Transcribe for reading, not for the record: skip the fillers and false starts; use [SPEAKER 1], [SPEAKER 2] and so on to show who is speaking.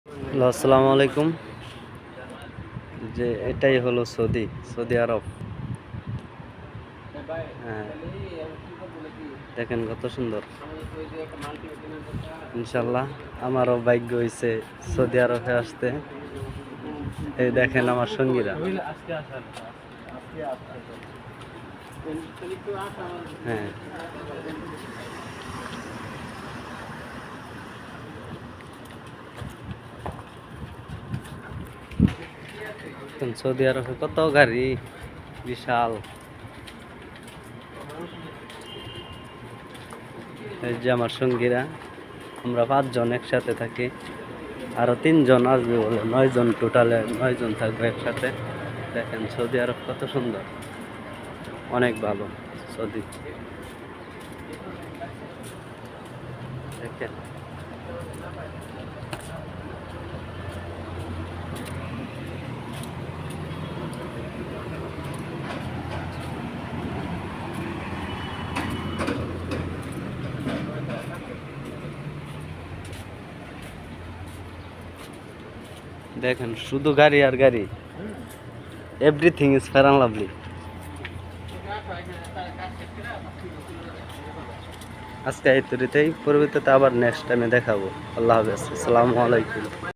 [SPEAKER 1] Hello, আসসালামু আলাইকুম। যে এটাই হলো সৌদি আরব। হ্যাঁ, দেখেন কত সুন্দর। ইনশাল্লাহ আমারও ভাগ্য হয়েছে সৌদি আরবে আসতে। এই দেখেন আমার সঙ্গীরা। হ্যাঁ, সৌদি আরবে কত গাড়ি, বিশাল। এই যে আমার সঙ্গীরা, আমরা 5 জন একসাথে থাকি। আরো 3 জন আসবে বলে, 9 জন, টোটালে 9 জন থাকবে একসাথে। দেখেন সৌদি আরব কত সুন্দর, অনেক ভালো সৌদি। দেখেন দেখেন শুধু গাড়ি আর গাড়ি। Everything is fair and lovely. আজকে এই তরিতেই, পরবর্তীতে আবার নেক্সট টাইমে দেখাবো। আল্লাহ হাফেজ, আসসালামু আলাইকুম।